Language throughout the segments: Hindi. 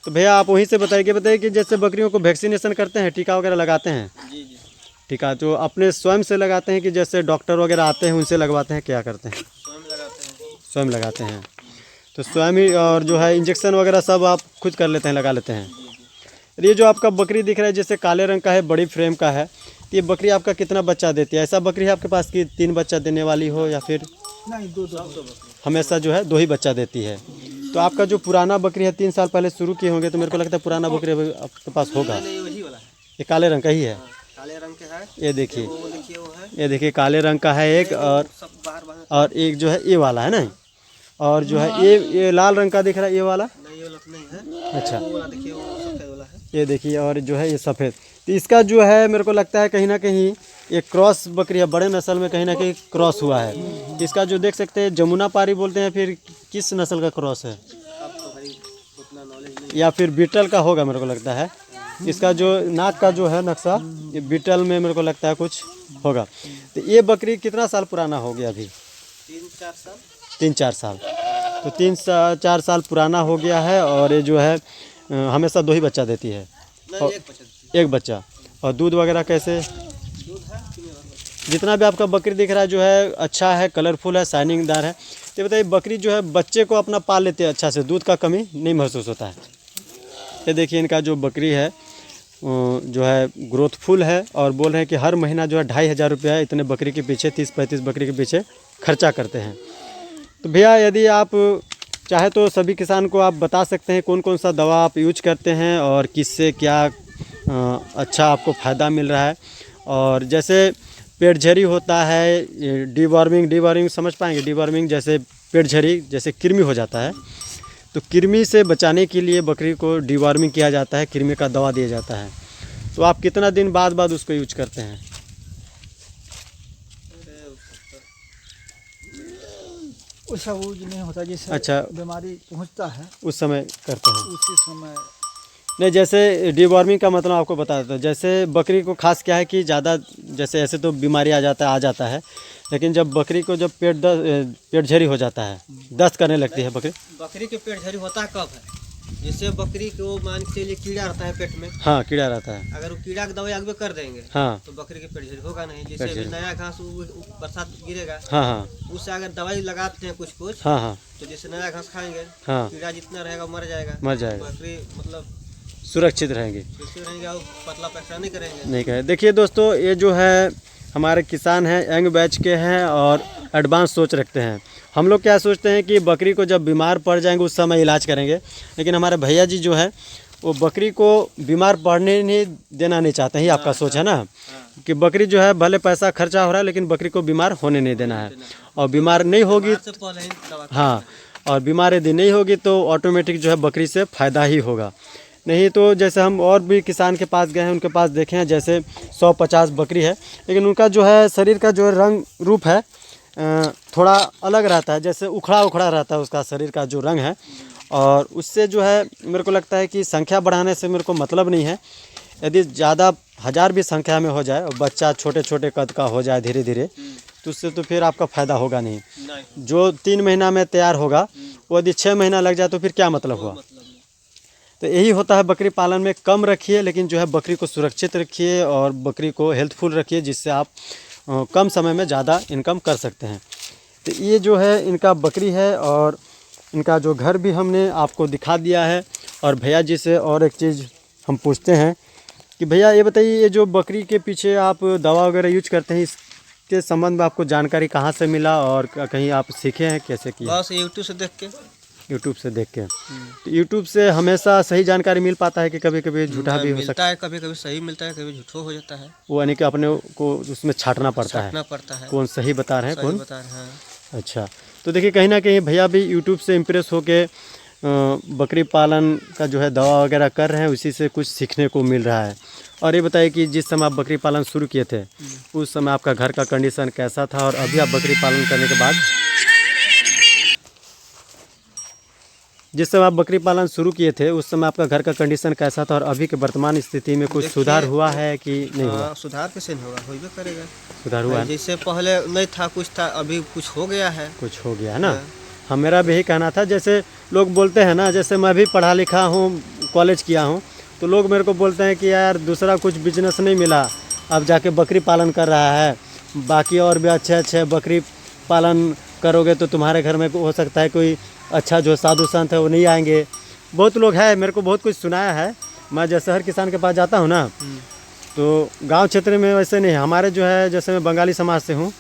तो भैया आप वहीं से बताइए कि जैसे बकरियों को वैक्सीनेशन करते हैं, टीका वगैरह लगाते हैं? जी जी। टीका जो अपने स्वयं से लगाते हैं कि जैसे डॉक्टर वगैरह आते हैं उनसे लगवाते हैं, क्या करते हैं? स्वयं लगाते हैं। स्वयं लगाते हैं। तो स्वयं ही, और जो है इंजेक्शन वगैरह सब आप खुद कर लेते हैं, लगा लेते हैं? जी जी। और ये जो आपका बकरी दिख रहा है जैसे काले रंग का है, बड़ी फ्रेम का है, तो ये बकरी आपका कितना बच्चा देती है? ऐसा बकरी है आपके पास कि 3 बच्चा देने वाली हो, या फिर नहीं, दो बकरी हमेशा जो है 2 ही बच्चा देती है? तो आपका जो पुराना बकरी है 3 साल पहले शुरू किए होंगे, तो मेरे को लगता है पुराना बकरी अभी आपके पास होगा। नहीं, वही वाला है। ये काले रंग का ही है? हाँ, काले रंग के है। ये देखिए, वो देखिए वो है। ये देखिए काले रंग का है एक, सब बाहर बाहर। और एक जो है ये वाला है ना, और जो है ये लाल रंग का दिख रहा है ये वाला। नहीं, ये वाला तो नहीं है। अच्छा, वो वाला देखिए, वो सफेद वाला है। ये देखिए, और जो है ये सफ़ेद। तो इसका जो है मेरे को लगता है कहीं ना कहीं ये क्रॉस बकरी है, बड़े नस्ल में कहीं ना कहीं क्रॉस हुआ है। इसका जो देख सकते हैं जमुना पारी बोलते हैं, फिर किस नस्ल का क्रॉस है? अब तो भाई उतना नॉलेज नहीं। या फिर बीटल का होगा मेरे को लगता है। इसका जो नाक का जो है नक्शा, ये बीटल में मेरे को लगता है कुछ होगा। तो ये बकरी कितना साल पुराना हो गया अभी? 3-4 साल। 3-4 साल। तो 3-4 साल पुराना हो गया है, और ये जो है हमेशा 2 ही बच्चा देती है? नहीं, एक बच्चा। और दूध वगैरह कैसे? दूध है जितना भी आपका बकरी दिख रहा है जो है अच्छा है, कलरफुल है, शाइनिंगदार है। तो बताइए बकरी जो है बच्चे को अपना पाल लेते हैं अच्छा से, दूध का कमी नहीं महसूस होता है? ये देखिए इनका जो बकरी है जो है ग्रोथफुल है, और बोल रहे हैं कि हर महीना जो है 2500 रुपया इतने बकरी के पीछे, 30-35 बकरी के पीछे खर्चा करते हैं। तो भैया यदि आप चाहे तो सभी किसान को आप बता सकते हैं कौन कौन सा दवा आप यूज करते हैं, और किससे क्या अच्छा आपको फ़ायदा मिल रहा है। और जैसे पेटझड़ी होता है, डीवर्मिंग समझ पाएंगे? डीवर्मिंग जैसे पेटझड़ी, जैसे कृमि हो जाता है, तो कृमि से बचाने के लिए बकरी को डीवर्मिंग किया जाता है, कृमि का दवा दिया जाता है। तो आप कितना दिन बाद उसको यूज करते हैं? उसका यूज नहीं होता, जैसे अच्छा, बीमारी पहुंचता है उस समय करते हैं? उसी समय। नहीं, जैसे डीवर्मिंग का मतलब आपको बता देता हूँ। जैसे बकरी को खास क्या है कि ज़्यादा, जैसे ऐसे तो बीमारी आ जाता है, लेकिन जब बकरी को जब पेटझड़ी हो जाता है, दस्त करने लगती है बकरी। बकरी के पेट झड़ी होता है कब है? जैसे बकरी को मान के चलिए कीड़ा रहता है पेट में। हाँ, कीड़ा रहता है। अगर वो कीड़ा की दवाई आगे कर देंगे हाँ तो बकरी के पेट झड़ी होगा नहीं। जैसे पेट अभी झड़ी। नया घास बरसात गिरेगा, हाँ हाँ उससे अगर दवाई लगाते हैं कुछ हाँ हाँ तो जैसे नया घास खाएंगे, हाँ, कीड़ा जितना रहेगा मर जाएगा। मर जाएगा, बकरी मतलब सुरक्षित रहेंगे, सुरक्षित रहेंगे और पतला पैसा नहीं करेंगे। नहीं कहे। देखिए दोस्तों, ये जो है हमारे किसान हैं, यंग बैच के हैं और एडवांस सोच रखते हैं। हम लोग क्या सोचते हैं कि बकरी को जब बीमार पड़ जाएंगे उस समय इलाज करेंगे, लेकिन हमारे भैया जी जो है वो बकरी को बीमार पड़ने नहीं देना नहीं चाहते हैं। आपका सोच है ना कि बकरी जो है भले पैसा खर्चा हो रहा है, लेकिन बकरी को बीमार होने नहीं देना है। और बीमार नहीं होगी, से पहले ही दवा हाँ, और बीमार यदि नहीं होगी तो ऑटोमेटिक जो है बकरी से फ़ायदा ही होगा। नहीं तो जैसे हम और भी किसान के पास गए हैं, उनके पास देखे हैं जैसे 100-50 बकरी है, लेकिन उनका जो है शरीर का जो है रंग रूप है थोड़ा अलग रहता है, जैसे उखड़ा उखड़ा रहता है उसका शरीर का जो रंग है। और उससे जो है मेरे को लगता है कि संख्या बढ़ाने से मेरे को मतलब नहीं है। यदि ज़्यादा 1000 भी संख्या में हो जाए और बच्चा छोटे छोटे कद का हो जाए धीरे धीरे, तो उससे तो फिर आपका फ़ायदा होगा नहीं। जो 3 महीना में तैयार होगा वो यदि 6 महीना लग जाए तो फिर क्या मतलब हुआ? तो यही होता है बकरी पालन में, कम रखिए लेकिन जो है बकरी को सुरक्षित रखिए और बकरी को हेल्थफुल रखिए, जिससे आप कम समय में ज़्यादा इनकम कर सकते हैं। तो ये जो है इनका बकरी है, और इनका जो घर भी हमने आपको दिखा दिया है। और भैया जी से और एक चीज़ हम पूछते हैं कि भैया ये बताइए, ये जो बकरी के पीछे आप दवा वगैरह यूज करते हैं, इसके संबंध में आपको जानकारी कहाँ से मिला, और कहीं आप सीखे हैं, कैसे किया? बस यूट्यूब से देख के। यूट्यूब से देख के। तो यूट्यूब से हमेशा सही जानकारी मिल पाता है कि कभी कभी झूठा भी हो सकता है? कभी कभी सही मिलता है, कभी झूठा हो जाता है। वो, यानी कि अपने को उसमें छांटना पड़ता है कौन सही बता रहे हैं, कौन बता रहे हैं। अच्छा। तो देखिए कहीं ना कहीं भैया भी यूट्यूब से इम्प्रेस होके बकरी पालन का जो है दवा वगैरह कर रहे हैं, उसी से कुछ सीखने को मिल रहा है। और ये बताइए कि जिस समय आप बकरी पालन शुरू किए थे उस समय आपका घर का कंडीशन कैसा था, और अभी आप बकरी पालन करने के बाद, जिस समय आप बकरी पालन शुरू किए थे उस समय आपका घर का कंडीशन कैसा था, और अभी के वर्तमान स्थिति में कुछ सुधार हुआ है कि नहीं हुआ? सुधार कैसे नहीं होगा, होगा करेगा। सुधार हुआ है, जैसे पहले नहीं था कुछ था, अभी कुछ हो गया है। कुछ हो गया है ना। हाँ, मेरा भी यही कहना था। जैसे लोग बोलते हैं ना, जैसे मैं भी पढ़ा लिखा हूँ, कॉलेज किया हूँ, तो लोग मेरे को बोलते हैं कि यार दूसरा कुछ बिजनेस नहीं मिला, अब जाके बकरी पालन कर रहा है, बाकी और भी अच्छे अच्छे बकरी पालन करोगे तो तुम्हारे घर में हो सकता है कोई अच्छा जो साधु संत है वो नहीं आएंगे। बहुत लोग हैं, मेरे को बहुत कुछ सुनाया है। मैं जैसे हर किसान के पास जाता हूँ ना, तो गांव क्षेत्र में वैसे नहीं है। हमारे जो है, जैसे मैं बंगाली समाज से हूँ,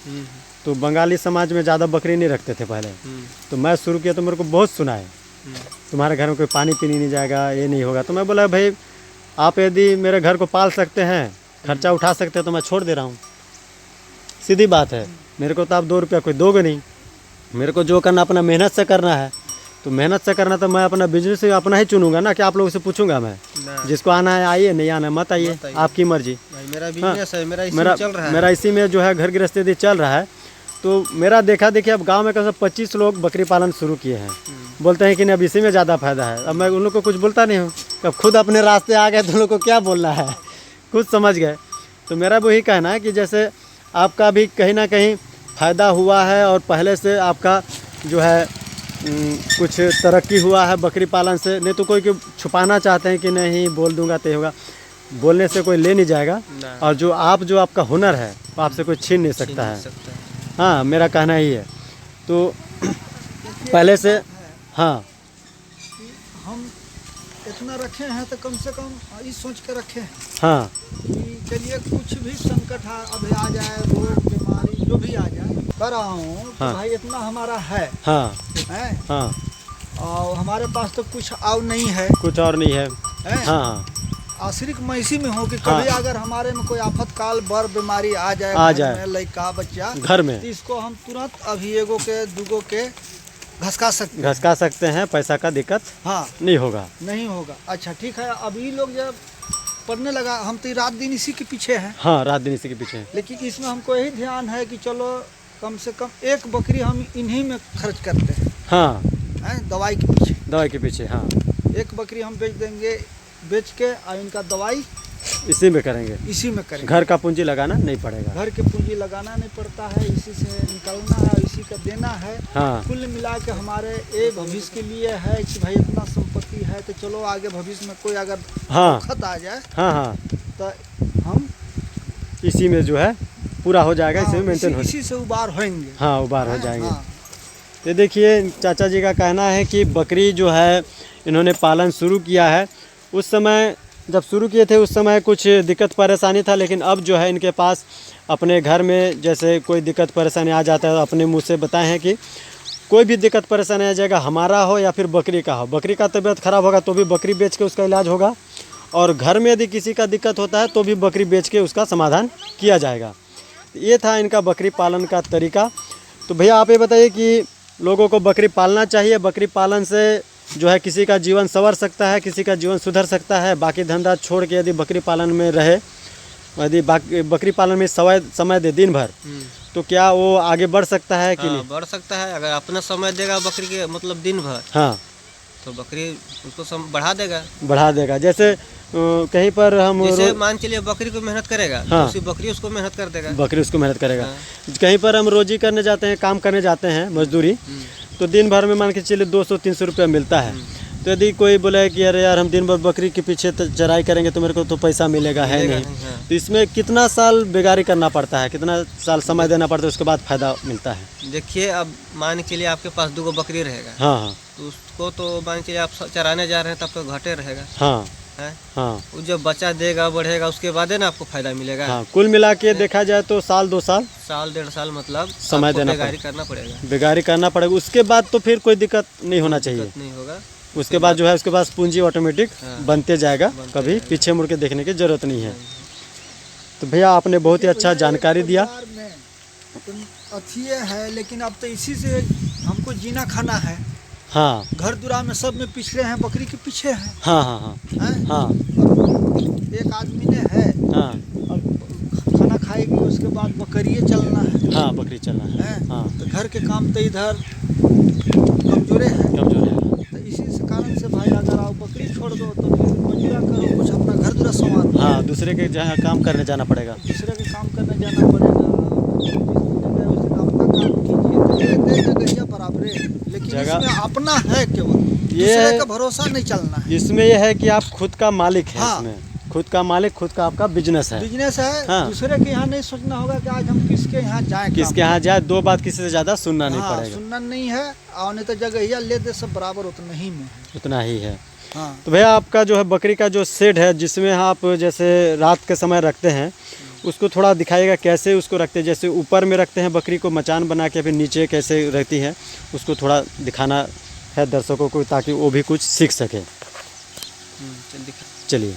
तो बंगाली समाज में ज़्यादा बकरी नहीं रखते थे पहले। तो मैं शुरू किया तो मेरे को बहुत सुना है, तुम्हारे घर में कोई पानी पीने नहीं जाएगा, ये नहीं होगा। तो मैं बोला भाई आप यदि मेरे घर को पाल सकते हैं, खर्चा उठा सकते हैं, तो मैं छोड़ दे रहा हूँ। सीधी बात है, मेरे को तो आप 2 रुपया कोई दोगे नहीं, मेरे को जो करना अपना मेहनत से करना है। तो मेहनत से करना तो मैं अपना बिजनेस अपना ही चुनूंगा ना, कि आप लोगों से पूछूंगा मैं। जिसको आना है आइए, नहीं आना है मत आइए, आपकी मर्जी। भाई मेरा बिजनेस है, मेरा इसी में जो है घर गृहस्थी चल रहा है। तो मेरा देखा देखिए अब गांव में कम से 25 लोग बकरी पालन शुरू किए हैं। बोलते हैं कि नहीं अब इसी में ज़्यादा फायदा है। अब मैं उन लोग को कुछ बोलता नहीं हूँ, अब खुद अपने रास्ते आ गए तो उन लोग को क्या बोलना है, खुद समझ गए। तो मेरा वही कहना है कि जैसे आपका भी कहीं ना कहीं फ़ायदा हुआ है और पहले से आपका जो है कुछ तरक्की हुआ है बकरी पालन से। नहीं तो कोई छुपाना चाहते हैं कि नहीं बोल दूंगा तो होगा, बोलने से कोई ले नहीं जाएगा। और जो आपका हुनर है वो आपसे कोई छीन नहीं सकता है। हाँ, मेरा कहना ही है। तो पहले से हाँ, हम इतना रखे हैं तो कम से कम ये सोच के रखे हैं हाँ कि चलिए कुछ भी संकट अभी आ जाए, रोग बीमारी जो भी आ जाए, कर रहा हूँ तो हाँ। भाई इतना हमारा है, हाँ हैं? हाँ, और हमारे पास तो कुछ और नहीं है, कुछ और नहीं है। हैं? हाँ आश्रित मैं इसी में हूँ कि हाँ। कभी अगर हमारे में कोई आफतकाल बर बीमारी आ जाए, आ घर जाए। में लड़का बच्चा घर में तो इसको हम तुरंत अभी एगो के दूगो के घसका सकते हैं, पैसा का दिक्कत हाँ नहीं होगा। नहीं होगा। अच्छा ठीक है, अभी लोग जब पढ़ने लगा, हम तो रात दिन इसी के पीछे हैं, हाँ, रात दिन इसी के पीछे। लेकिन इसमें हमको यही ध्यान है कि चलो कम से कम एक बकरी हम इन्हीं में खर्च करते हैं, हाँ, दवाई के पीछे। दवाई के पीछे, हाँ, एक बकरी हम बेच देंगे, बेच के और इनका दवाई इसी में करेंगे। इसी में करेंगे। घर का पूंजी लगाना नहीं पड़ेगा। घर के पूंजी लगाना नहीं पड़ता है, इसी से निकलना है, इसी का देना है। हाँ, कुल मिला के हमारे एक भविष्य के लिए है कि भाई इतना संपत्ति है तो चलो आगे भविष्य में कोई अगर हाँ, खत आ जाए हाँ, हाँ, तो हम इसी में जो है पूरा हो जाएगा, इसी में मेंटेन हो इसी से उबार होंगे। हाँ, उबार हो जाएंगे। हाँ। तो देखिए चाचा जी का कहना है कि बकरी जो है इन्होंने पालन शुरू किया है। उस समय जब शुरू किए थे उस समय कुछ दिक्कत परेशानी था, लेकिन अब जो है इनके पास अपने घर में जैसे कोई दिक्कत परेशानी आ जाता है, अपने मुंह से बताए हैं कि कोई भी दिक्कत परेशानी आ जाएगा, हमारा हो या फिर बकरी का हो, बकरी का तबीयत ख़राब होगा तो भी बकरी बेच के उसका इलाज होगा, और घर में यदि किसी का दिक्कत होता है तो भी बकरी बेच के उसका समाधान किया जाएगा। ये था इनका बकरी पालन का तरीका। तो भैया आप ये बताइए कि लोगों को बकरी पालना चाहिए, बकरी पालन से जो है किसी का जीवन संवर सकता है, किसी का जीवन सुधर सकता है, बाकी धंधा छोड़ के यदि बकरी पालन में रहे, यदि बकरी पालन में समय दे दिन भर, तो क्या वो आगे बढ़ सकता है कि नहीं? बढ़ सकता है, अगर अपना समय देगा बकरी के मतलब दिन भर, हाँ, तो बकरी उसको बढ़ा देगा। जैसे कहीं पर हम जैसे मान चलिए बकरी को मेहनत करेगा, हाँ, तो उसी बकरी उसको मेहनत कर देगा, बकरी उसको मेहनत करेगा। हाँ। कहीं पर हम रोजी करने जाते हैं, काम करने जाते हैं, मजदूरी, तो दिन भर में मान के चलिए 200-300 रुपया मिलता है। तो यदि कोई बोले कि अरे यार हम दिन भर बकरी के पीछे चराई करेंगे तो मेरे को तो पैसा मिलेगा है नहीं, हाँ। तो इसमें कितना साल बेगारी करना पड़ता है, कितना साल समय देना पड़ता है, उसके बाद फायदा मिलता है? देखिए अब मान के चलिए आपके पास 2 बकरी रहेगा, हाँ हाँ, तो उसको तो मान के चलिए आप चराने जा रहे हैं तब तो घाटे रहेगा, हाँ है? हाँ वो जब बच्चा देगा बढ़ेगा उसके बाद है ना आपको फायदा मिलेगा। हाँ, कुल मिला के देखा जाए तो साल 2 साल, साल 1.5 साल मतलब समय आपको देना बेगारी करना पड़ेगा, बेगारी करना पड़ेगा। उसके बाद तो फिर कोई दिक्कत नहीं होना चाहिए, दिक्कत नहीं होगा। उसके बाद जो है उसके पास पूंजी ऑटोमेटिक हाँ, बनते जाएगा, कभी पीछे मुड़ के देखने की जरूरत नहीं है। तो भैया आपने बहुत ही अच्छा जानकारी दिया। अच्छी है, लेकिन अब तो इसी से हमको जीना खाना है। हाँ घर दुरा में सब में पिछड़े हैं, बकरी के पीछे हैं, हाँ हाँ हाँ हैं? हाँ एक आदमी ने है हाँ और खाना खाएगी उसके बाद बकरिए चलना है, हाँ, बकरी चलना है। हैं? हाँ, तो घर के काम तो इधर कमजोरे हैं, कमजोर है। तो इसी से कारण से भाई अगर आप बकरी छोड़ दो तो फिर मजूरा करो, कुछ अपना घर दुरा संभालो। हाँ, दूसरे के जहाँ काम करने जाना पड़ेगा। दूसरे के काम करने जाना पड़ेगा, उसने अपना काम कीजिए, दे देगा गैया बराबरे, लेकिन जगह- इसमें अपना है, केवल ये- दूसरे का भरोसा नहीं चलना है। इसमें यह है कि आप खुद का मालिक है। हाँ। इसमें खुद का मालिक, खुद का आपका बिजनेस है। बिजनेस है। हाँ। दूसरे के यहाँ नहीं सोचना होगा कि आज हम किसके यहाँ जाएं, किसके यहाँ जाए, दो बात किसी से ज़्यादा सुनना नहीं हाँ, पड़ेगा। सुनना नहीं है। और नहीं तो जगह ले दे, सब बराबर उतना ही में है। उतना ही है। हाँ। तो भैया आपका जो है बकरी का जो शेड है, जिसमें आप जैसे रात के समय रखते हैं, उसको थोड़ा दिखाइएगा कैसे उसको रखते हैं। जैसे ऊपर में रखते हैं बकरी को मचान बना के, फिर नीचे कैसे रहती है उसको थोड़ा दिखाना है दर्शकों को, ताकि वो भी कुछ सीख सके। चलिए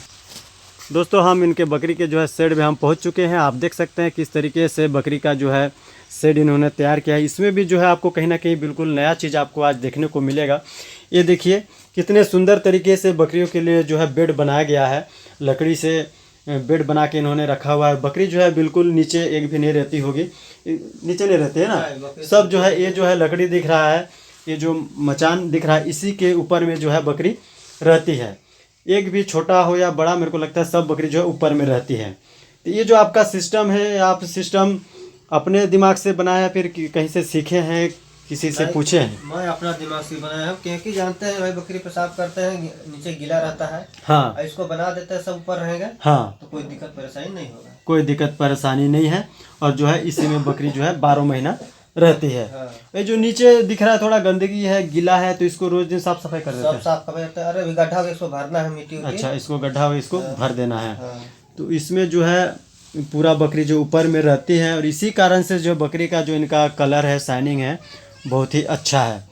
दोस्तों, हम इनके बकरी के जो है शेड में हम पहुंच चुके हैं। आप देख सकते हैं किस तरीके से बकरी का जो है शेड इन्होंने तैयार किया है। इसमें भी जो है आपको कहीं ना कहीं बिल्कुल नया चीज़ आपको आज देखने को मिलेगा। ये देखिए कितने सुंदर तरीके से बकरियों के लिए जो है बेड बनाया गया है। लकड़ी से बेड बना के इन्होंने रखा हुआ है। बकरी जो है बिल्कुल नीचे एक भी नहीं रहती होगी, नीचे नहीं रहती है ना, सब जो है ये जो है लकड़ी दिख रहा है, ये जो मचान दिख रहा है, इसी के ऊपर में जो है बकरी रहती है। एक भी छोटा हो या बड़ा, मेरे को लगता है सब बकरी जो है ऊपर में रहती है। तो ये जो आपका सिस्टम है, आप सिस्टम अपने दिमाग से बनाया फिर कहीं से सीखे हैं, किसी से पूछे हैं? मैं अपना दिमाग से बनाया हूँ, क्योंकि जानते हैं भाई बकरी पेशाब करते हैं, नीचे गीला रहता है। हाँ और इसको बना देते हैं सब ऊपर रहेगा, हाँ, तो कोई दिक्कत परेशानी नहीं होगा। कोई दिक्कत परेशानी नहीं है। और जो है इसी में बकरी जो है 12 महीना रहती है। हाँ। ये जो नीचे दिख रहा है थोड़ा गंदगी है, गीला है, तो इसको रोज दिन साफ सफाई कर देते सब हैं। साफ कर देते हैं। अरे अभी गड्ढा इसको भरना है मिट्टी उट्टी। अच्छा, इसको गड्ढा हो, इसको भर देना है। हाँ। तो इसमें जो है पूरा बकरी जो ऊपर में रहती है, और इसी कारण से जो बकरी का जो इनका कलर है, शाइनिंग है, बहुत ही अच्छा है।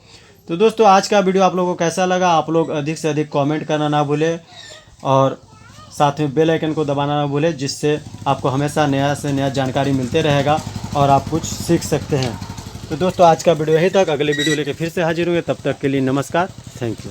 तो दोस्तों आज का वीडियो आप लोगों को कैसा लगा, आप लोग अधिक से अधिक कमेंट करना ना भूलें, और साथ में बेल आइकन को दबाना ना भूलें, जिससे आपको हमेशा नया से नया जानकारी मिलते रहेगा और आप कुछ सीख सकते हैं। तो दोस्तों आज का वीडियो यहीं तक। अगले वीडियो लेके फिर से हाजिर होंगे, तब तक के लिए नमस्कार, थैंक यू।